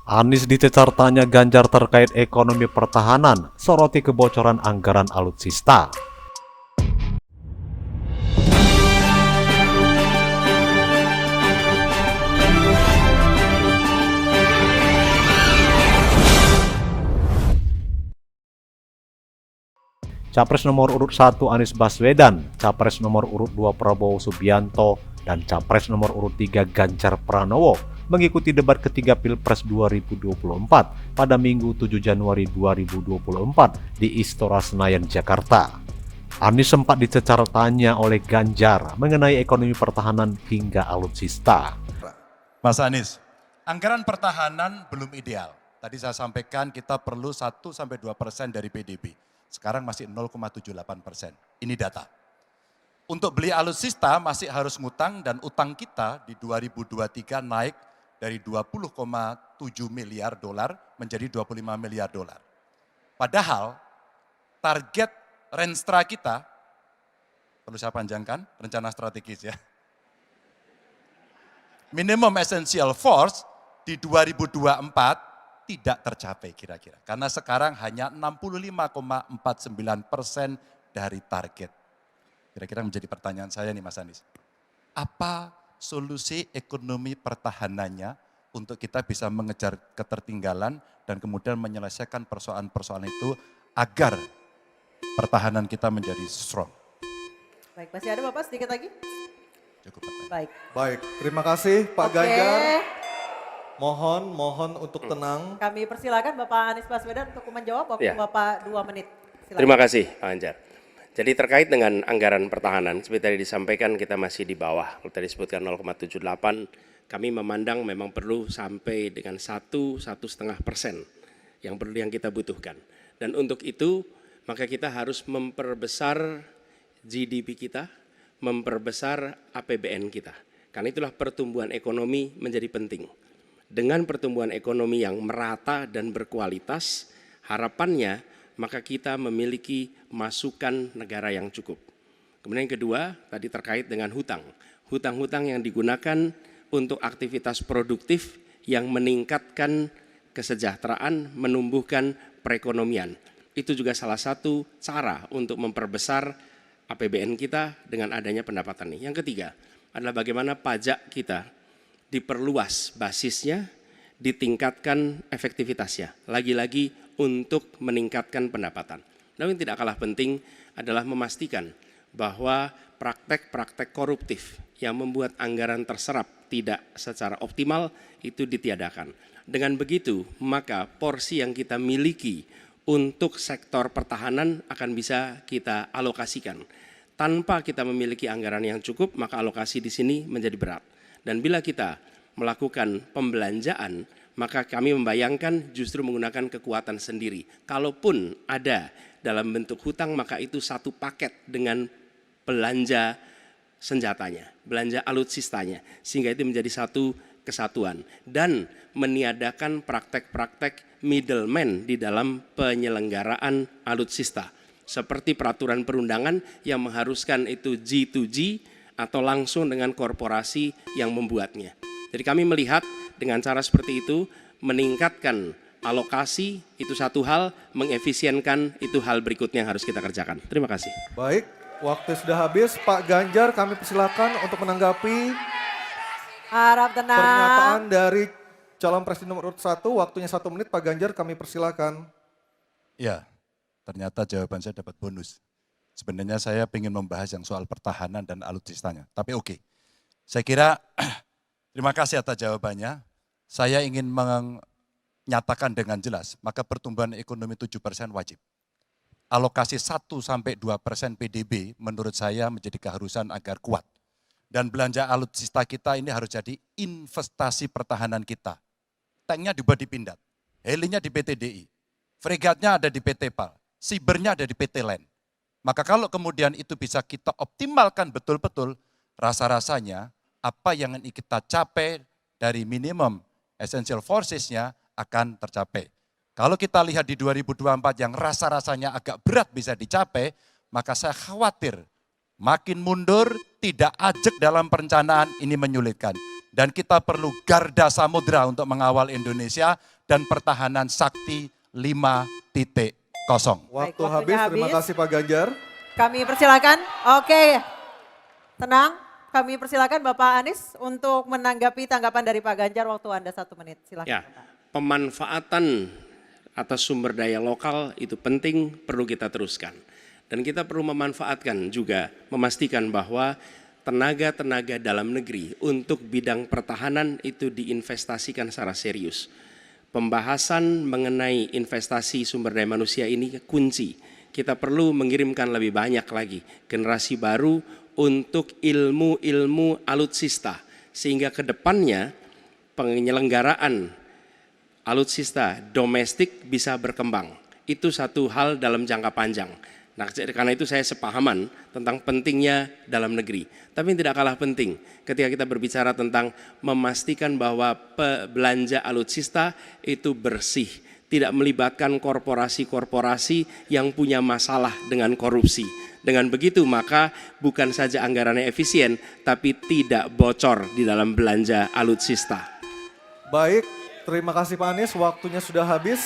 Anies dicecar tanya Ganjar terkait ekonomi pertahanan, soroti kebocoran anggaran alutsista. Capres nomor urut 1 Anies Baswedan, Capres nomor urut 2 Prabowo Subianto, dan Capres nomor urut 3 Ganjar Pranowo mengikuti debat ketiga Pilpres 2024 pada Minggu 7 Januari 2024 di Istora Senayan, Jakarta. Anies sempat dicecar tanya oleh Ganjar mengenai ekonomi pertahanan hingga alutsista. Mas Anies, anggaran pertahanan belum ideal. Tadi saya sampaikan kita perlu 1-2% dari PDB. Sekarang masih 0,78%. Ini data. Untuk beli alutsista masih harus ngutang dan utang kita di 2023 naik dari 20,7 miliar dolar menjadi 25 miliar dolar. Padahal target Renstra kita, perlu saya panjangkan, rencana strategis ya. Minimum essential force di 2024 tidak tercapai kira-kira. Karena sekarang hanya 65,49% dari target. Kira-kira menjadi pertanyaan saya nih Mas Anies. Apa solusi ekonomi pertahanannya untuk kita bisa mengejar ketertinggalan dan kemudian menyelesaikan persoalan-persoalan itu agar pertahanan kita menjadi strong. Baik, masih ada Bapak sedikit lagi? Cukup pertanyaan. Baik. Baik, terima kasih Pak Oke, Ganjar. Mohon untuk tenang. kami persilakan Bapak Anies Baswedan untuk menjawab. Waktu Ya. Bapak 2 menit. Silakan. Terima kasih Pak Ganjar. Jadi terkait dengan anggaran pertahanan, seperti tadi disampaikan kita masih di bawah. Kalau tadi disebutkan 0,78, kami memandang memang perlu sampai dengan 1-1,5% yang perlu yang kita butuhkan. Dan untuk itu maka kita harus memperbesar GDP kita, memperbesar APBN kita. Karena itulah pertumbuhan ekonomi menjadi penting. Dengan pertumbuhan ekonomi yang merata dan berkualitas, harapannya maka kita memiliki masukan negara yang cukup. Kemudian yang kedua, tadi terkait dengan hutang. Hutang-hutang yang digunakan untuk aktivitas produktif yang meningkatkan kesejahteraan, menumbuhkan perekonomian. Itu juga salah satu cara untuk memperbesar APBN kita dengan adanya pendapatan ini. Yang ketiga adalah bagaimana pajak kita diperluas basisnya, ditingkatkan efektivitasnya. Lagi-lagi untuk meningkatkan pendapatan. Namun yang tidak kalah penting adalah memastikan bahwa praktek-praktek koruptif yang membuat anggaran terserap tidak secara optimal itu ditiadakan. Dengan begitu, maka porsi yang kita miliki untuk sektor pertahanan akan bisa kita alokasikan. Tanpa kita memiliki anggaran yang cukup, maka alokasi di sini menjadi berat. Dan bila kita melakukan pembelanjaan, maka kami membayangkan justru menggunakan kekuatan sendiri. Kalaupun ada dalam bentuk hutang, maka itu satu paket dengan belanja senjatanya, belanja alutsistanya, sehingga itu menjadi satu kesatuan. Dan meniadakan praktek-praktek middleman di dalam penyelenggaraan alutsista. Seperti peraturan perundangan yang mengharuskan itu G2G atau langsung dengan korporasi yang membuatnya. Jadi kami melihat dengan cara seperti itu meningkatkan alokasi itu satu hal, mengefisienkan itu hal berikutnya yang harus kita kerjakan. Terima kasih. Baik, waktu sudah habis. Pak Ganjar kami persilakan untuk menanggapi Harap tenang. pernyataan dari calon presiden nomor urut 1. Waktunya 1 menit Pak Ganjar kami persilakan. Ya, ternyata jawaban saya dapat bonus. Sebenarnya saya ingin membahas yang soal pertahanan dan alutsistanya. Tapi oke, saya kira terima kasih atas jawabannya. Saya ingin menyatakan dengan jelas, maka pertumbuhan ekonomi 7% wajib. Alokasi 1-2% PDB menurut saya menjadi keharusan agar kuat. Dan belanja alutsista kita ini harus jadi investasi pertahanan kita. Tanknya dibuat di Pindad, helinya di PT DI, fregatnya ada di PT PAL, sibernya ada di PT LAN. Maka kalau kemudian itu bisa kita optimalkan betul-betul, rasa-rasanya apa yang ingin kita capai dari minimum essential forces-nya akan tercapai. Kalau kita lihat di 2024 yang rasa-rasanya agak berat bisa dicapai, maka saya khawatir Makin mundur, tidak ajak dalam perencanaan, ini menyulitkan. Dan kita perlu garda samudra untuk mengawal Indonesia dan pertahanan sakti 5.0. Baik, Waktu waktunya habis, terima habis. kasih Pak Ganjar. Kami persilakan. Oke, tenang. Kami persilakan Bapak Anies untuk menanggapi tanggapan dari Pak Ganjar. Waktu Anda 1 menit. Silakan. Ya, Bapak. pemanfaatan atas sumber daya lokal itu penting, perlu kita teruskan. Dan kita perlu memanfaatkan juga, memastikan bahwa tenaga-tenaga dalam negeri untuk bidang pertahanan itu diinvestasikan secara serius. Pembahasan mengenai investasi sumber daya manusia ini kunci. Kita perlu mengirimkan lebih banyak lagi generasi baru untuk ilmu-ilmu alutsista. Sehingga ke depannya penyelenggaraan alutsista domestik bisa berkembang. Itu satu hal dalam jangka panjang. Nah, karena itu saya sepahaman tentang pentingnya dalam negeri. Tapi tidak kalah penting ketika kita berbicara tentang memastikan bahwa belanja alutsista itu bersih, tidak melibatkan korporasi-korporasi yang punya masalah dengan korupsi. Dengan begitu maka bukan saja anggarannya efisien, tapi tidak bocor di dalam belanja alutsista. Baik, terima kasih Pak Anies, waktunya sudah habis.